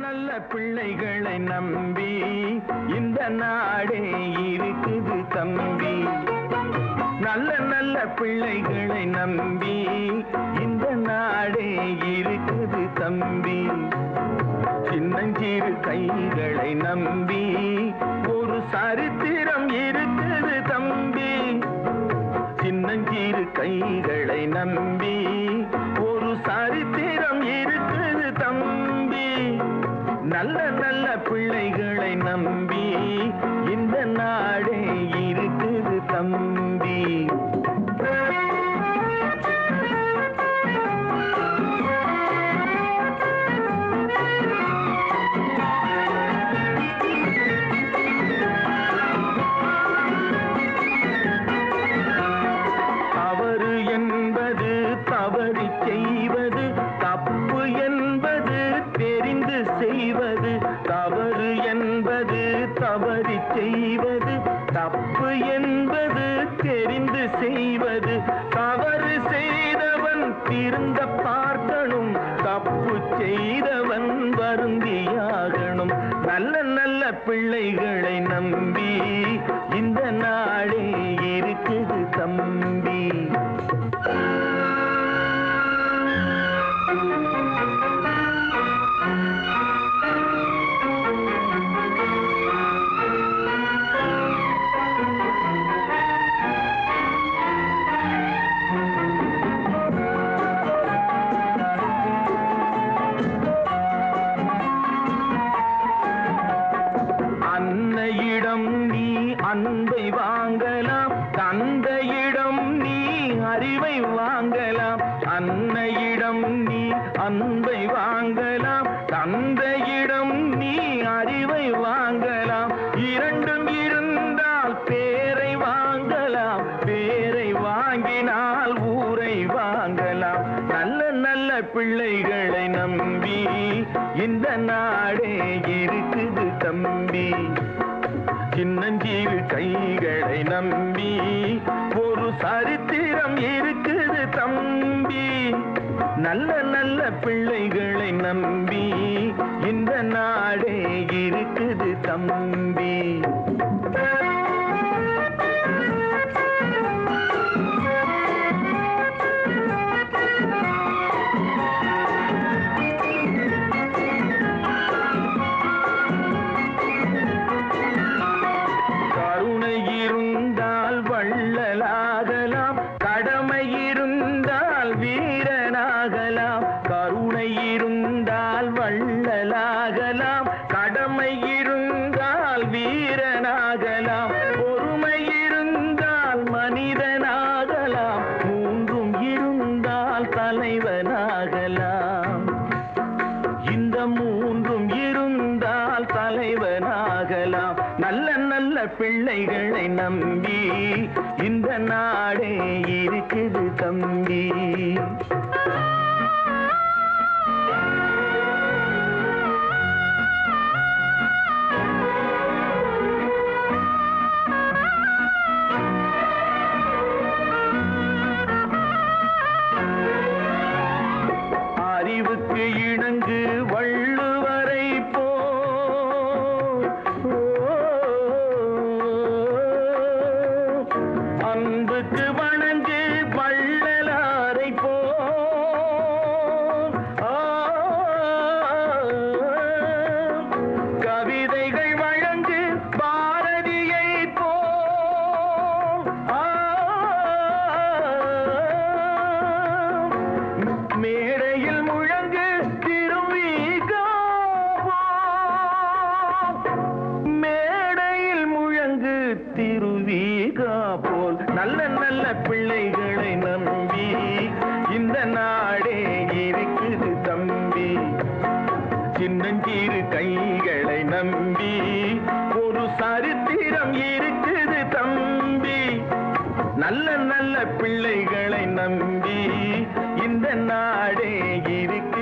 நல்ல பிள்ளைகளை நம்பி இந்த நாடே இருக்குது தம்பி. நல்ல நல்ல பிள்ளைகளை நம்பி இந்த நாடே இருக்குது தம்பி. சின்னஞ்சிறு கைகளை நம்பி ஒரு சரித்திரம் இருக்குது தம்பி. சின்னஞ்சிறு கைகளை நம்பி ஒரு சரித்திரம் இருக்குது தம்பி. நல்ல நல்ல பிள்ளைகளை நம்பி இந்த நாடே இருக்குது தம்பி. தவறு என்பது தவறி செய்வது, தப்பு என்பது தெரிந்து செய்வது. தவறு என்பது தவறி செய்வது, தப்பு என்பது தெரிந்து செய்வது. தவறு செய்தவன் திருந்த பார்க்கணும், தப்பு செய்தவன் வருந்தியாகணும். நல்ல நல்ல பிள்ளைகளை நம்பி இந்த நாடே இருக்குது தம்பி. அன்னையிடம் நீ அன்பை வாங்கலாம், தந்தையிடம் நீ அறிவை வாங்கலாம். அன்னையிடம் நீ அன்பை வாங்கலாம், தந்தையிடம் நீ அறிவை வாங்கலாம். இரண்டும் இருந்தால் பேரை வாங்கலாம், பேரை வாங்கினால் ஊரை வாங்கலாம். நல்ல நல்ல பிள்ளைகளை நம்பி இந்த நாடே இருக்குது தம்பி. சின்னஞ்சிறு கைகளை நம்பி ஒரு சரித்திரம் இருக்குது தம்பி. நல்ல நல்ல பிள்ளைகளை நம்பி இந்த நாடே இருக்குது தம்பி. வள்ளலாகலாம், கடமை இருந்தால் வீரனாகலாம். கருணை இருந்தால் வள்ளலாகலாம், கடமை இருந்தால் வீரனாகலாம். பொறுமை இருந்தால் மனிதனாகலாம், மூன்றும் இருந்தால் தலைவனாகலாம். இந்த மூன்றும் இருந்தால் தலைவனாகலாம். நல்ல நல்ல பிள்ளைகளை நம்பி இந்த நாடே இருக்குது தம்பி. அறிவுக்கு இணங்கு வள்ளுவரை போ, அன்புக்கு வணங்கு வள்ளலாரை போ. கவிதைகள் வழங்கு பாரதியை போ. மேடையில் முழங்கு திருவிகா போ. மேடையில் முழங்கு திருவிகா போல். நல்ல நல்ல பிள்ளைகளை நம்பி இந்த நாடே இருக்குது தம்பி. சின்னஞ்சிறு கைகளை நம்பி ஒரு சரித்திரம் இருக்குது தம்பி. நல்ல நல்ல பிள்ளைகளை நம்பி இந்த நாடே இருக்கு